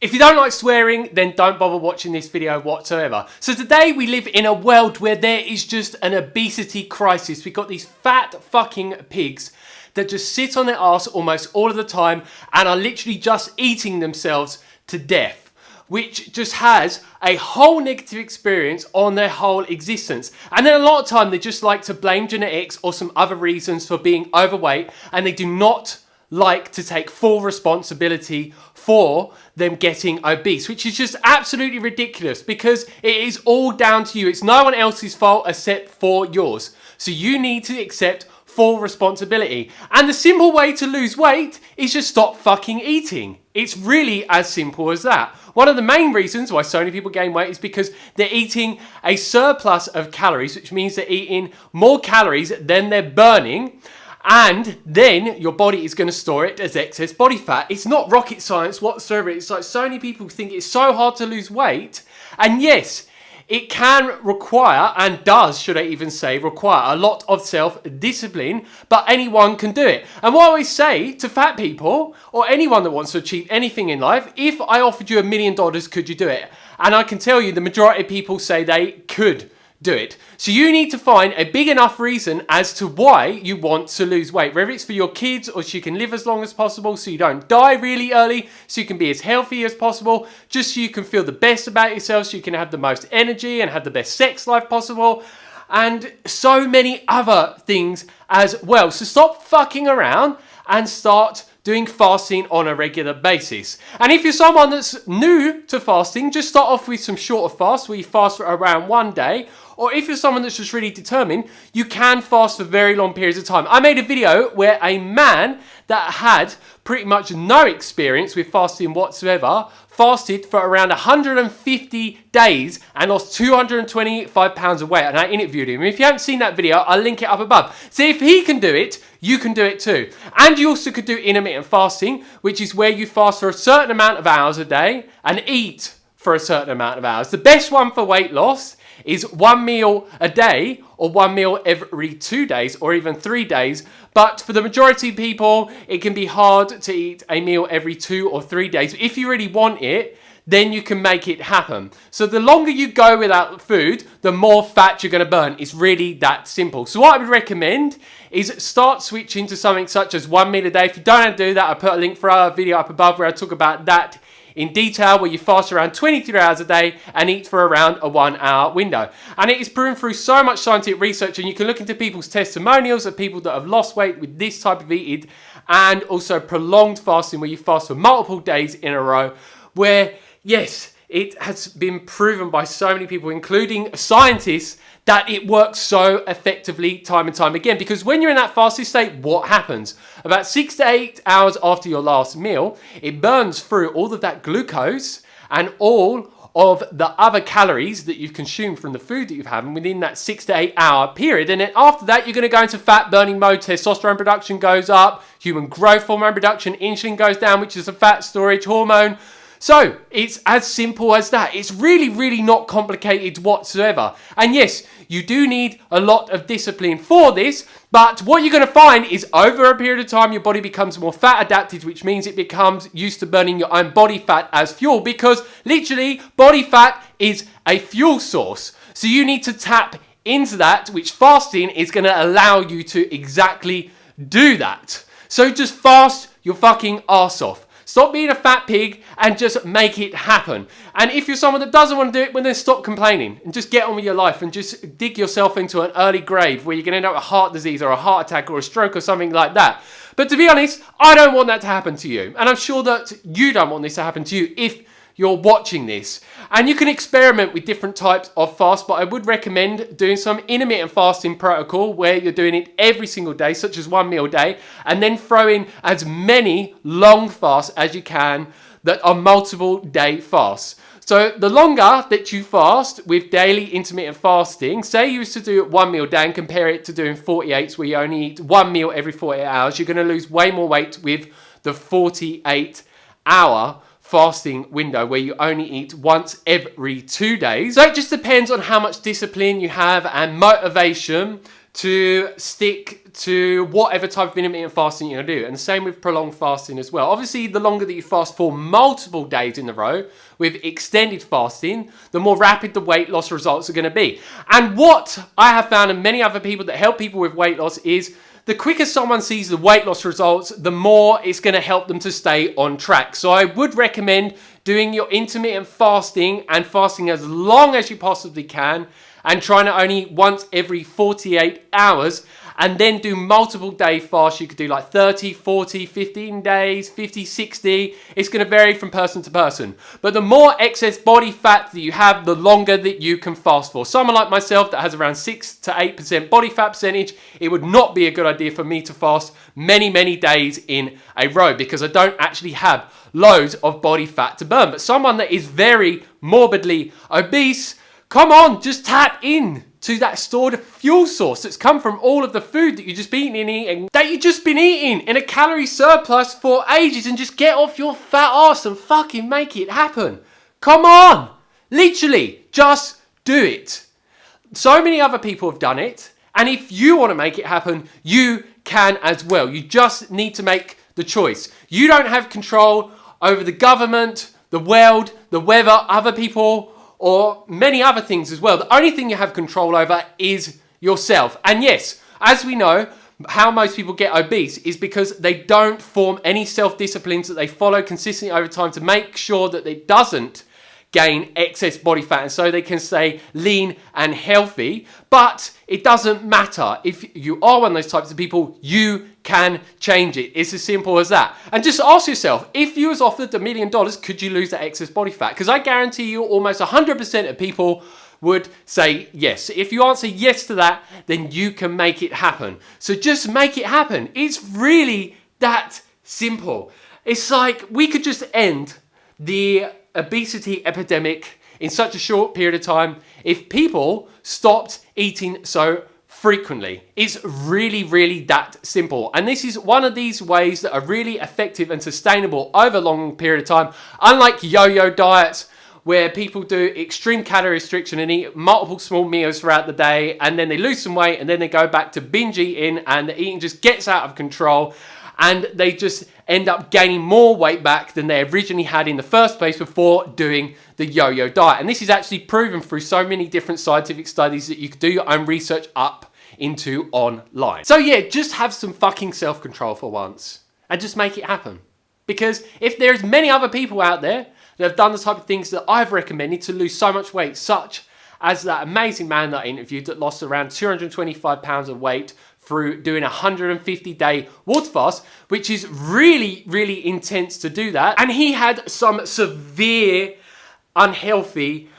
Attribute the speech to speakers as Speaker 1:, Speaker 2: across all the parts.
Speaker 1: If you don't like swearing, then don't bother watching this video whatsoever. So today we live in a world where there is just an obesity crisis. We've got these fat fucking pigs that just sit on their arse almost all of the time and are literally just eating themselves to death, which just has a whole negative experience on their whole existence. And then a lot of time they just like to blame genetics or some other reasons for being overweight, and they do not like to take full responsibility for them getting obese, which is just absolutely ridiculous because it is all down to you. It's no one else's fault except for yours. So you need to accept full responsibility. And the simple way to lose weight is just stop fucking eating. It's really as simple as that. One of the main reasons why so many people gain weight is because they're eating a surplus of calories, which means they're eating more calories than they're burning. And then your body is going to store it as excess body fat. It's not rocket science whatsoever. It's like so many people think it's so hard to lose weight. And yes, it can require, and does, should I even say, require a lot of self-discipline, but anyone can do it. And what I always say to fat people, or anyone that wants to achieve anything in life, if I offered you $1 million, could you do it? And I can tell you the majority of people say they could do it. So you need to find a big enough reason as to why you want to lose weight, whether it's for your kids or so you can live as long as possible, so you don't die really early, so you can be as healthy as possible, just so you can feel the best about yourself, so you can have the most energy and have the best sex life possible, and so many other things as well. So stop fucking around and start doing fasting on a regular basis. And if you're someone that's new to fasting, just start off with some shorter fasts where you fast for around 1 day. Or if you're someone that's just really determined, you can fast for very long periods of time. I made a video where a man that had pretty much no experience with fasting whatsoever fasted for around 150 days and lost 225 pounds of weight. And I interviewed him. If you haven't seen that video, I'll link it up above. So if he can do it, you can do it too. And you also could do intermittent fasting, which is where you fast for a certain amount of hours a day and eat for a certain amount of hours. The best one for weight loss is 1 meal a day or 1 meal every 2 days or even 3 days. But for the majority of people, it can be hard to eat a meal every 2 or 3 days. If you really want it, then you can make it happen. So the longer you go without food, the more fat you're going to burn. It's really that simple. So what I would recommend is start switching to something such as 1 meal a day. If you don't know how to do that, I'll put a link for our video up above where I talk about that in detail, where you fast around 23 hours a day and eat for around a 1 hour window. And it is proven through so much scientific research, and you can look into people's testimonials of people that have lost weight with this type of eating, and also prolonged fasting where you fast for multiple days in a row, where yes, it has been proven by so many people, including scientists, that it works so effectively time and time again. Because when you're in that fasted state, what happens? About 6 to 8 hours after your last meal, it burns through all of that glucose and all of the other calories that you've consumed from the food that you've had within that 6 to 8 hour period. And then after that, you're going to go into fat burning mode. Testosterone production goes up, human growth hormone production, insulin goes down, which is a fat storage hormone. So it's as simple as that. It's really, really not complicated whatsoever. And yes, you do need a lot of discipline for this, but what you're going to find is over a period of time, your body becomes more fat adapted, which means it becomes used to burning your own body fat as fuel, because literally body fat is a fuel source. So you need to tap into that, which fasting is going to allow you to exactly do that. So just fast your fucking arse off. Stop being a fat pig and just make it happen. And if you're someone that doesn't want to do it, well, then stop complaining and just get on with your life and just dig yourself into an early grave where you're going to end up with heart disease or a heart attack or a stroke or something like that. But to be honest, I don't want that to happen to you. And I'm sure that you don't want this to happen to you if you're watching this. And you can experiment with different types of fast, but I would recommend doing some intermittent fasting protocol where you're doing it every single day, such as 1 meal a day, and then throw in as many long fasts as you can that are multiple day fasts. So the longer that you fast with daily intermittent fasting, say you used to do 1 meal a day and compare it to doing 48s where you only eat 1 meal every 48 hours, you're going to lose way more weight with the 48-hour fasting window where you only eat once every 2 days. So it just depends on how much discipline you have and motivation to stick to whatever type of intermittent fasting you're going to do. And the same with prolonged fasting as well. Obviously, the longer that you fast for multiple days in a row with extended fasting, the more rapid the weight loss results are going to be. And what I have found, and many other people that help people with weight loss, is the quicker someone sees the weight loss results, the more it's going to help them to stay on track. So I would recommend doing your intermittent fasting and fasting as long as you possibly can, and trying to only once every 48 hours, and then do multiple day fasts. You could do like 30, 40, 15 days, 50, 60. It's going to vary from person to person. But the more excess body fat that you have, the longer that you can fast for. Someone like myself that has around 6 to 8% body fat percentage, it would not be a good idea for me to fast many, many days in a row, because I don't actually have loads of body fat to burn. But someone that is very morbidly obese, come on, just tap in to that stored fuel source that's come from all of the food that you've just been eating, in a calorie surplus for ages, and just get off your fat ass and fucking make it happen. Come on. Literally, just do it. So many other people have done it, and if you want to make it happen, you can as well. You just need to make the choice. You don't have control over the government, the world, the weather, other people, or many other things as well. The only thing you have control over is yourself. And yes, as we know, how most people get obese is because they don't form any self-disciplines that they follow consistently over time to make sure that it doesn't gain excess body fat, and so they can stay lean and healthy. But it doesn't matter. If you are one of those types of people, you can change it. It's as simple as that. And just ask yourself, if you was offered $1 million, could you lose that excess body fat? Because I guarantee you almost 100% of people would say yes. If you answer yes to that, then you can make it happen. So just make it happen. It's really that simple. It's like we could just end the obesity epidemic in such a short period of time if people stopped eating so frequently. It's really, really that simple. And this is one of these ways that are really effective and sustainable over a long period of time. Unlike yo-yo diets, where people do extreme calorie restriction and eat multiple small meals throughout the day, and then they lose some weight, and then they go back to binge eating, and the eating just gets out of control, and they just end up gaining more weight back than they originally had in the first place before doing the yo-yo diet. And this is actually proven through so many different scientific studies that you can do your own research up into online. So yeah, just have some fucking self-control for once and just make it happen. Because if there's many other people out there that have done the type of things that I've recommended to lose so much weight, such as that amazing man that I interviewed that lost around 225 pounds of weight through doing a 150-day water fast, which is really, really intense to do that. And he had some severe unhealthy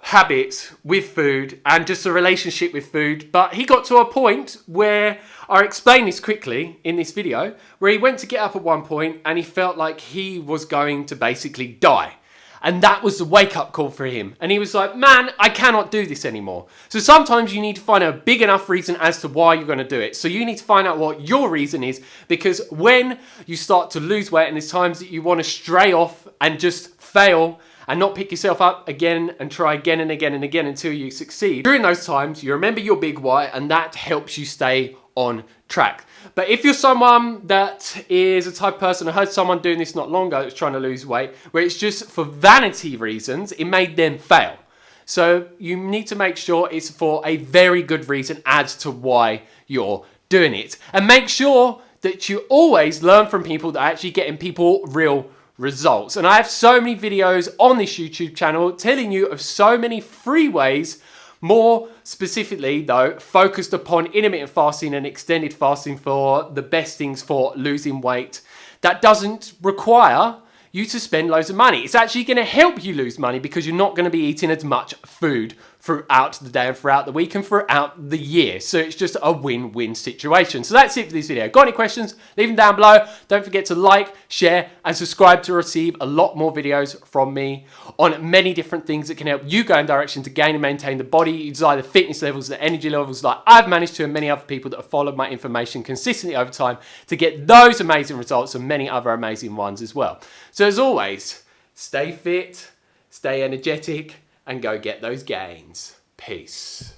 Speaker 1: habits with food and just a relationship with food. But he got to a point where, I'll explain this quickly in this video, where he went to get up at one point and he felt like he was going to basically die. And that was the wake-up call for him. And he was like, man, I cannot do this anymore. So sometimes you need to find a big enough reason as to why you're going to do it. So you need to find out what your reason is, because when you start to lose weight and there's times that you want to stray off and just fail and not pick yourself up again and try again and again and again until you succeed, during those times, you remember your big why, and that helps you stay on track. But if you're someone that is a type of person, I heard someone doing this not long ago that was trying to lose weight, where it's just for vanity reasons, it made them fail. So you need to make sure it's for a very good reason as to why you're doing it. And make sure that you always learn from people that are actually getting people real results. And I have so many videos on this YouTube channel telling you of so many free ways, more specifically though, focused upon intermittent fasting and extended fasting for the best things for losing weight, that doesn't require you to spend loads of money. It's actually going to help you lose money because you're not going to be eating as much food throughout the day and throughout the week and throughout the year. So it's just a win-win situation. So that's it for this video. Got any questions? Leave them down below. Don't forget to like, share, and subscribe to receive a lot more videos from me on many different things that can help you go in direction to gain and maintain the body you desire, the fitness levels, the energy levels like I've managed to, and many other people that have followed my information consistently over time to get those amazing results and many other amazing ones as well. So as always, stay fit, stay energetic, and go get those gains. Peace.